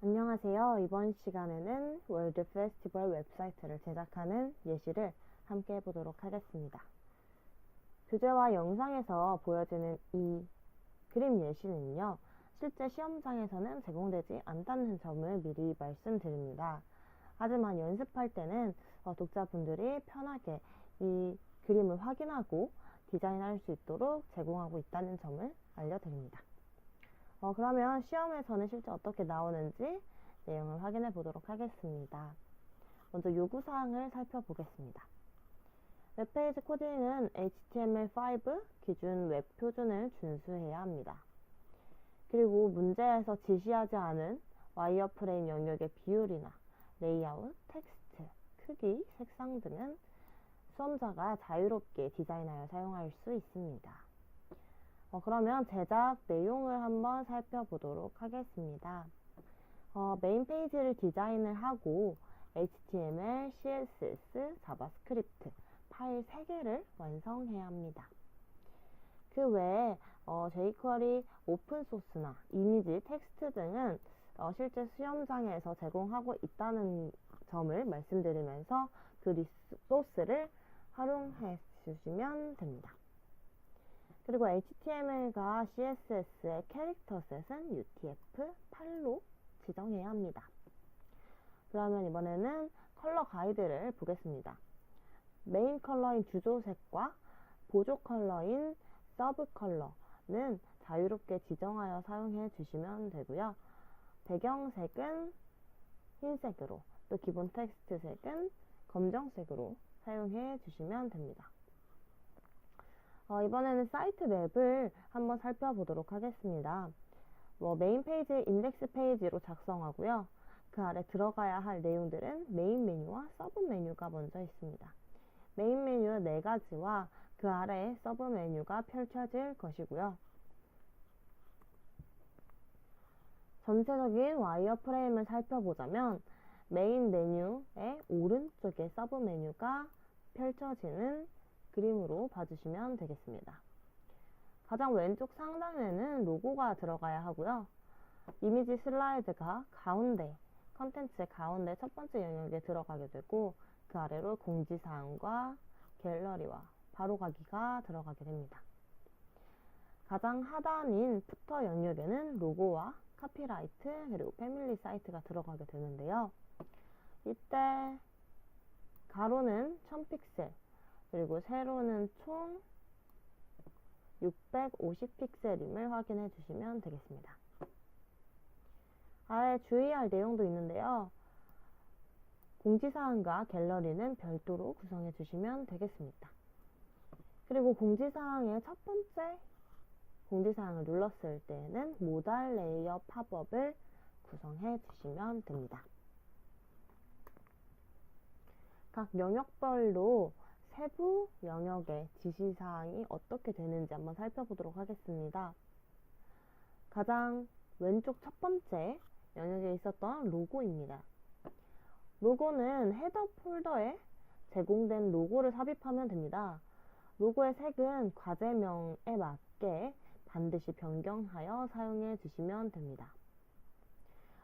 안녕하세요. 이번 시간에는 월드 페스티벌 웹사이트를 제작하는 예시를 함께 해보도록 하겠습니다. 교재와 영상에서 보여지는 이 그림 예시는요, 실제 시험장에서는 제공되지 않다는 점을 미리 말씀드립니다. 하지만 연습할 때는 독자분들이 편하게 이 그림을 확인하고 디자인할 수 있도록 제공하고 있다는 점을 알려드립니다. 그러면 시험에서는 실제 어떻게 나오는지 내용을 확인해 보도록 하겠습니다. 먼저 요구사항을 살펴보겠습니다. 웹페이지 코딩은 HTML5 기준 웹 표준을 준수해야 합니다. 그리고 문제에서 지시하지 않은 와이어프레임 영역의 비율이나 레이아웃, 텍스트, 크기, 색상 등은 수험자가 자유롭게 디자인하여 사용할 수 있습니다. 그러면 제작 내용을 한번 살펴보도록 하겠습니다. 메인 페이지를 디자인을 하고 HTML, CSS, 자바스크립트 파일 3개를 완성해야 합니다. 그 외에 jQuery 오픈소스나 이미지, 텍스트 등은 실제 시험장에서 제공하고 있다는 점을 말씀드리면서 그 리소스를 활용해 주시면 됩니다. 그리고 HTML과 CSS의 캐릭터 셋은 UTF-8로 지정해야 합니다. 그러면 이번에는 컬러 가이드를 보겠습니다. 메인 컬러인 주조색과 보조 컬러인 서브 컬러는 자유롭게 지정하여 사용해 주시면 되고요. 배경색은 흰색으로, 또 기본 텍스트 색은 검정색으로 사용해 주시면 됩니다. 이번에는 사이트 맵을 한번 살펴보도록 하겠습니다. 메인 페이지 인덱스 페이지로 작성하고요. 그 아래 들어가야 할 내용들은 메인 메뉴와 서브 메뉴가 먼저 있습니다. 메인 메뉴 4가지와 그 아래 서브 메뉴가 펼쳐질 것이고요. 전체적인 와이어프레임을 살펴보자면 메인 메뉴의 오른쪽에 서브 메뉴가 펼쳐지는 그림으로 봐주시면 되겠습니다. 가장 왼쪽 상단에는 로고가 들어가야 하고요. 이미지 슬라이드가 가운데, 컨텐츠의 가운데 첫 번째 영역에 들어가게 되고 그 아래로 공지사항과 갤러리와 바로가기가 들어가게 됩니다. 가장 하단인 푸터 영역에는 로고와 카피라이트 그리고 패밀리 사이트가 들어가게 되는데요. 이때 가로는 1000픽셀 그리고 세로는 총 650픽셀임을 확인해 주시면 되겠습니다. 아래 주의할 내용도 있는데요. 공지사항과 갤러리는 별도로 구성해 주시면 되겠습니다. 그리고 공지사항의 첫 번째 공지사항을 눌렀을 때는 모달 레이어 팝업을 구성해 주시면 됩니다. 각 영역별로 세부 영역의 지시사항이 어떻게 되는지 한번 살펴보도록 하겠습니다. 가장 왼쪽 첫 번째 영역에 있었던 로고입니다. 로고는 헤더 폴더에 제공된 로고를 삽입하면 됩니다. 로고의 색은 과제명에 맞게 반드시 변경하여 사용해 주시면 됩니다.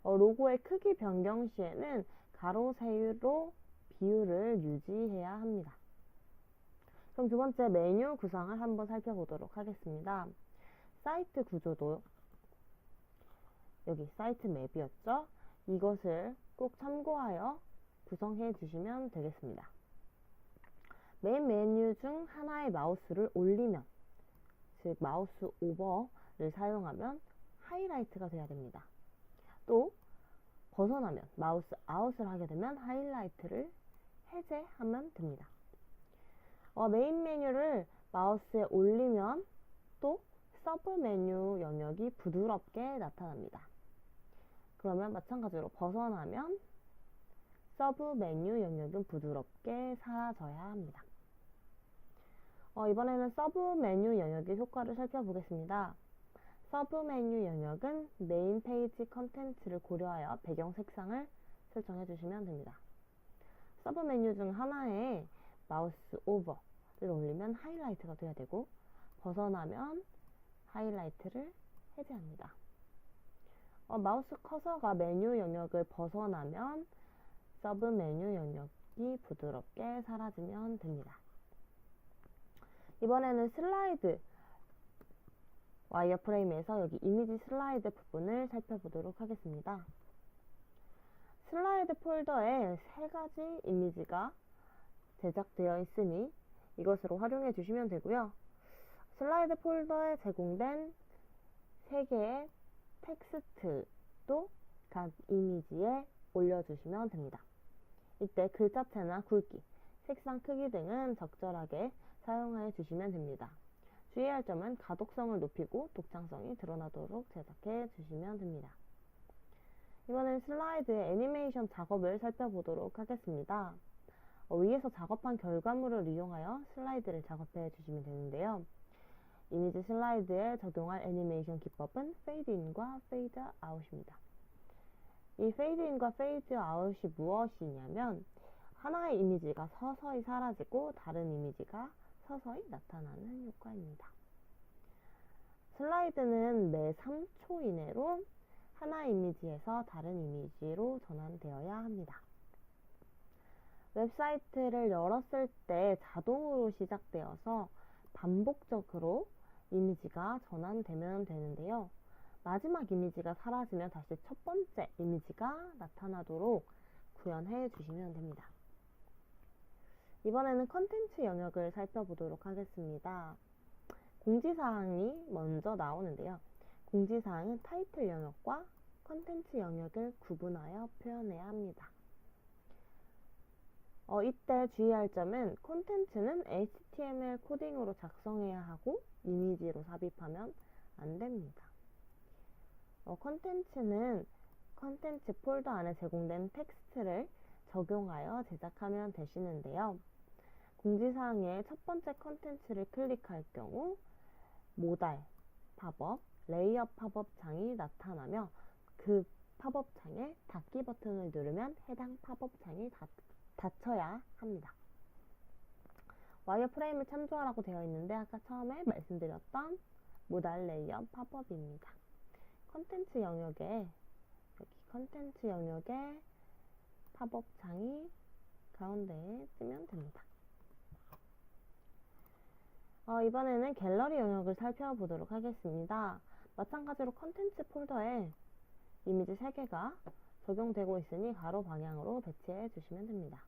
로고의 크기 변경 시에는 가로, 세로 비율을 유지해야 합니다. 그럼 두 번째 메뉴 구성을 한번 살펴보도록 하겠습니다. 사이트 구조도 여기 사이트 맵이었죠? 이것을 꼭 참고하여 구성해 주시면 되겠습니다. 메인 메뉴 중 하나의 마우스를 올리면, 즉 마우스 오버를 사용하면 하이라이트가 돼야 됩니다. 또 벗어나면 마우스 아웃을 하게 되면 하이라이트를 해제하면 됩니다. 메인 메뉴를 마우스에 올리면 또 서브 메뉴 영역이 부드럽게 나타납니다. 그러면 마찬가지로 벗어나면 서브 메뉴 영역은 부드럽게 사라져야 합니다. 이번에는 서브 메뉴 영역의 효과를 살펴보겠습니다. 서브 메뉴 영역은 메인 페이지 컨텐츠를 고려하여 배경 색상을 설정해 주시면 됩니다. 서브 메뉴 중 하나에 마우스 오버를 올리면 하이라이트가 돼야 되고 벗어나면 하이라이트를 해제합니다. 마우스 커서가 메뉴 영역을 벗어나면 서브 메뉴 영역이 부드럽게 사라지면 됩니다. 이번에는 슬라이드 와이어프레임에서 여기 이미지 슬라이드 부분을 살펴보도록 하겠습니다. 슬라이드 폴더에 3가지 이미지가 제작되어 있으니 이것으로 활용해 주시면 되고요. 슬라이드 폴더에 제공된 3개의 텍스트도 각 이미지에 올려주시면 됩니다. 이때 글자체나 굵기, 색상 크기 등은 적절하게 사용해 주시면 됩니다. 주의할 점은 가독성을 높이고 독창성이 드러나도록 제작해 주시면 됩니다. 이번엔 슬라이드의 애니메이션 작업을 살펴보도록 하겠습니다. 위에서 작업한 결과물을 이용하여 슬라이드를 작업해 주시면 되는데요. 이미지 슬라이드에 적용할 애니메이션 기법은 페이드 인과 페이드 아웃입니다. 이 페이드 인과 페이드 아웃이 무엇이냐면 하나의 이미지가 서서히 사라지고 다른 이미지가 서서히 나타나는 효과입니다. 슬라이드는 매 3초 이내로 하나의 이미지에서 다른 이미지로 전환되어야 합니다. 웹사이트를 열었을 때 자동으로 시작되어서 반복적으로 이미지가 전환되면 되는데요. 마지막 이미지가 사라지면 다시 첫 번째 이미지가 나타나도록 구현해 주시면 됩니다. 이번에는 컨텐츠 영역을 살펴보도록 하겠습니다. 공지사항이 먼저 나오는데요. 공지사항은 타이틀 영역과 컨텐츠 영역을 구분하여 표현해야 합니다. 이때 주의할 점은 콘텐츠는 HTML 코딩으로 작성해야 하고 이미지로 삽입하면 안 됩니다. 콘텐츠는 콘텐츠 폴더 안에 제공된 텍스트를 적용하여 제작하면 되시는데요. 공지사항의 첫 번째 콘텐츠를 클릭할 경우 모달, 팝업, 레이어 팝업 창이 나타나며 그 팝업 창에 닫기 버튼을 누르면 해당 팝업 창이 닫혀야 합니다. 와이어프레임을 참조하라고 되어 있는데 아까 처음에 말씀드렸던 모달 레이어 팝업입니다. 컨텐츠 영역에 여기 컨텐츠 영역에 팝업 창이 가운데에 뜨면 됩니다. 이번에는 갤러리 영역을 살펴보도록 하겠습니다. 마찬가지로 컨텐츠 폴더에 이미지 3개가 적용되고 있으니 가로 방향으로 배치해 주시면 됩니다.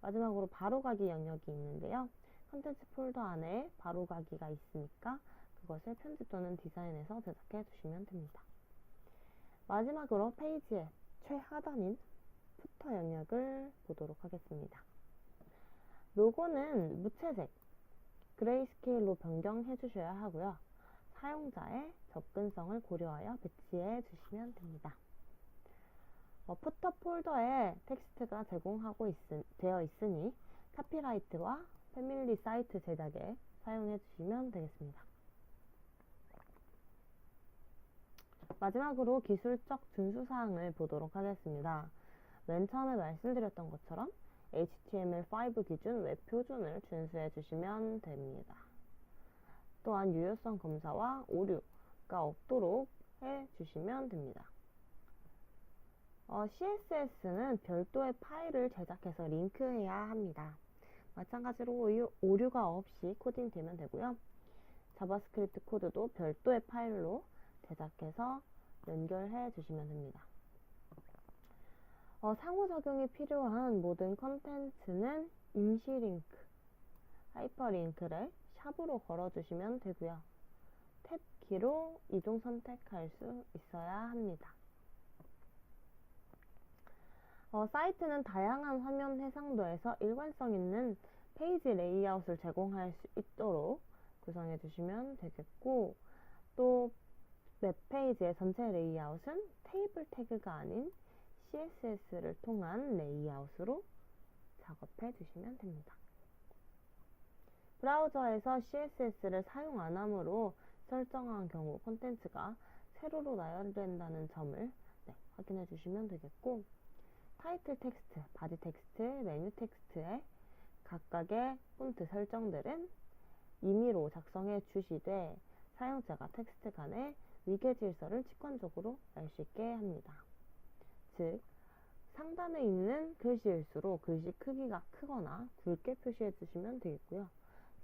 마지막으로 바로가기 영역이 있는데요. 컨텐츠 폴더 안에 바로가기가 있으니까 그것을 편집 또는 디자인해서 제작해 주시면 됩니다. 마지막으로 페이지의 최하단인 푸터 영역을 보도록 하겠습니다. 로고는 무채색, 그레이스케일로 변경해 주셔야 하고요. 사용자의 접근성을 고려하여 배치해 주시면 됩니다. 푸터 폴더에 텍스트가 되어 있으니 카피라이트와 패밀리 사이트 제작에 사용해 주시면 되겠습니다. 마지막으로 기술적 준수사항을 보도록 하겠습니다. 맨 처음에 말씀드렸던 것처럼 HTML5 기준 웹 표준을 준수해 주시면 됩니다. 또한 유효성 검사와 오류가 없도록 해 주시면 됩니다. CSS는 별도의 파일을 제작해서 링크해야 합니다. 마찬가지로 오류가 없이 코딩되면 되고요. 자바스크립트 코드도 별도의 파일로 제작해서 연결해 주시면 됩니다. 상호작용이 필요한 모든 컨텐츠는 임시 링크, 하이퍼링크를 샵으로 걸어주시면 되고요. 탭 키로 이동 선택할 수 있어야 합니다. 사이트는 다양한 화면 해상도에서 일관성 있는 페이지 레이아웃을 제공할 수 있도록 구성해 주시면 되겠고, 또 웹페이지의 전체 레이아웃은 테이블 태그가 아닌 CSS를 통한 레이아웃으로 작업해 주시면 됩니다. 브라우저에서 CSS를 사용 안 하므로 설정한 경우 콘텐츠가 세로로 나열된다는 점을 확인해 주시면 되겠고, 타이틀 텍스트, 바디 텍스트, 메뉴 텍스트의 각각의 폰트 설정들은 임의로 작성해 주시되 사용자가 텍스트 간에 위계 질서를 직관적으로 알 수 있게 합니다. 즉, 상단에 있는 글씨일수록 글씨 크기가 크거나 굵게 표시해 주시면 되겠고요.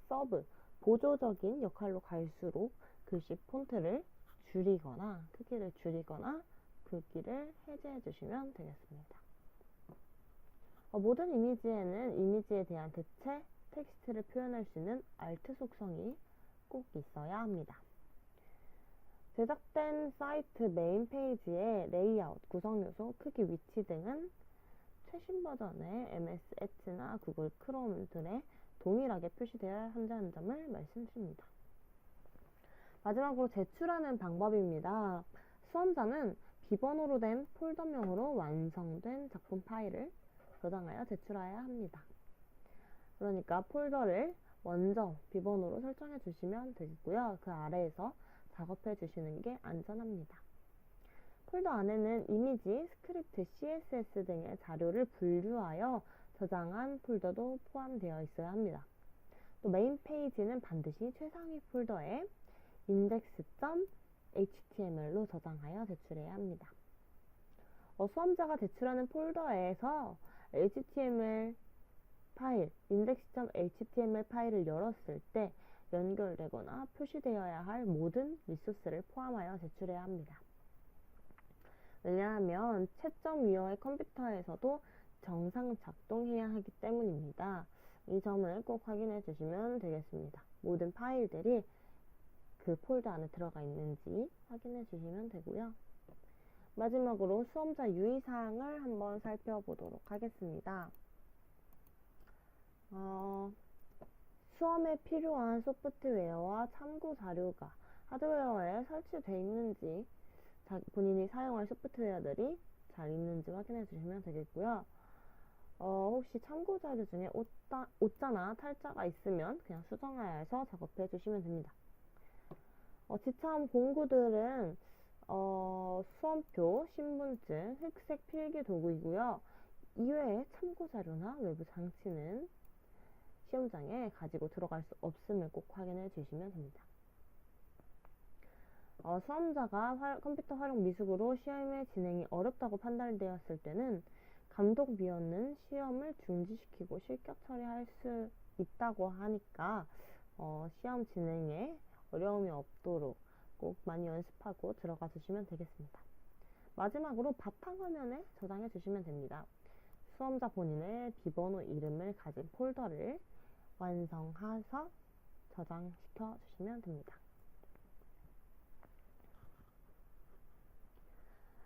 서브, 보조적인 역할로 갈수록 글씨 폰트를 줄이거나 크기를 줄이거나 굵기를 해제해 주시면 되겠습니다. 모든 이미지에는 이미지에 대한 대체 텍스트를 표현할 수 있는 alt 속성이 꼭 있어야 합니다. 제작된 사이트 메인 페이지의 레이아웃, 구성 요소, 크기, 위치 등은 최신 버전의 MS 엣지나 구글 크롬 등에 동일하게 표시되어야 한다는 점을 말씀드립니다. 마지막으로 제출하는 방법입니다. 수험자는 비번호로 된 폴더명으로 완성된 작품 파일을 저장하여 제출해야 합니다. 그러니까 폴더를 먼저 비번호로 설정해 주시면 되겠고요. 그 아래에서 작업해 주시는 게 안전합니다. 폴더 안에는 이미지, 스크립트, CSS 등의 자료를 분류하여 저장한 폴더도 포함되어 있어야 합니다. 또 메인 페이지는 반드시 최상위 폴더에 index.html로 저장하여 제출해야 합니다. 수험자가 제출하는 폴더에서 HTML 파일, index.html 파일을 열었을 때 연결되거나 표시되어야 할 모든 리소스를 포함하여 제출해야 합니다. 왜냐하면 채점 위어의 컴퓨터에서도 정상 작동해야 하기 때문입니다. 이 점을 꼭 확인해 주시면 되겠습니다. 모든 파일들이 그 폴더 안에 들어가 있는지 확인해 주시면 되고요. 마지막으로 수험자 유의사항을 한번 살펴보도록 하겠습니다. 수험에 필요한 소프트웨어와 참고 자료가 하드웨어에 설치되어 있는지, 본인이 사용할 소프트웨어들이 잘 있는지 확인해 주시면 되겠고요. 혹시 참고 자료 중에 오자나 탈자가 있으면 그냥 수정하여서 작업해 주시면 됩니다. 지참 공구들은 수험표, 신분증, 흑색 필기 도구이고요. 이외에 참고 자료나 외부 장치는 시험장에 가지고 들어갈 수 없음을 꼭 확인해 주시면 됩니다. 수험자가 컴퓨터 활용 미숙으로 시험의 진행이 어렵다고 판단되었을 때는 감독위원은 시험을 중지시키고 실격 처리할 수 있다고 하니까 시험 진행에 어려움이 없도록 꼭 많이 연습하고 들어가 주시면 되겠습니다. 마지막으로 바탕화면에 저장해 주시면 됩니다. 수험자 본인의 비번호 이름을 가진 폴더를 완성해서 저장시켜 주시면 됩니다.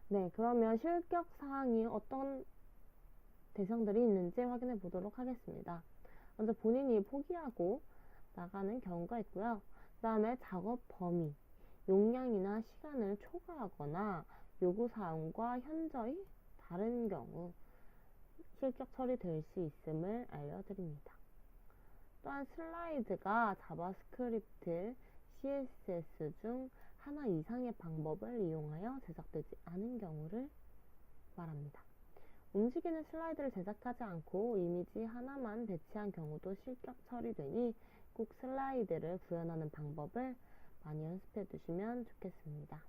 네, 그러면 실격 사항이 어떤 대상들이 있는지 확인해 보도록 하겠습니다. 먼저 본인이 포기하고 나가는 경우가 있고요. 그 다음에 작업 범위, 용량이나 시간을 초과하거나 요구사항과 현저히 다른 경우 실격 처리될 수 있음을 알려드립니다. 또한 슬라이드가 자바스크립트, CSS 중 하나 이상의 방법을 이용하여 제작되지 않은 경우를 말합니다. 움직이는 슬라이드를 제작하지 않고 이미지 하나만 배치한 경우도 실격 처리되니 꼭 슬라이드를 구현하는 방법을 많이 연습해 두시면 좋겠습니다.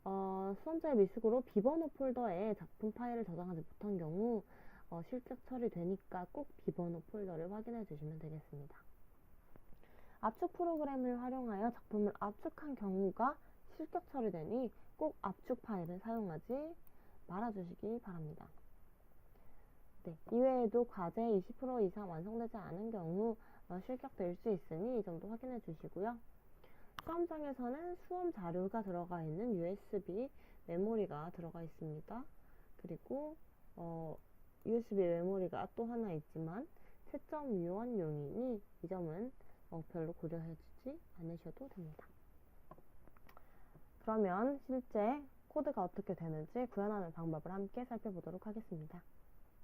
수험자의 미숙으로 비번호 폴더에 작품 파일을 저장하지 못한 경우 실격 처리되니까 꼭 비번호 폴더를 확인해 주시면 되겠습니다. 압축 프로그램을 활용하여 작품을 압축한 경우가 실격 처리되니 꼭 압축 파일을 사용하지 말아주시기 바랍니다. 네, 이외에도 과제 20% 이상 완성되지 않은 경우 실격될 수 있으니 이 점도 확인해 주시고요. 수험장에서는 수험 자료가 들어가 있는 USB 메모리가 들어가 있습니다. 그리고 USB 메모리가 또 하나 있지만 채점 위원용이니 이 점은 별로 고려해주지 않으셔도 됩니다. 그러면 실제 코드가 어떻게 되는지 구현하는 방법을 함께 살펴보도록 하겠습니다.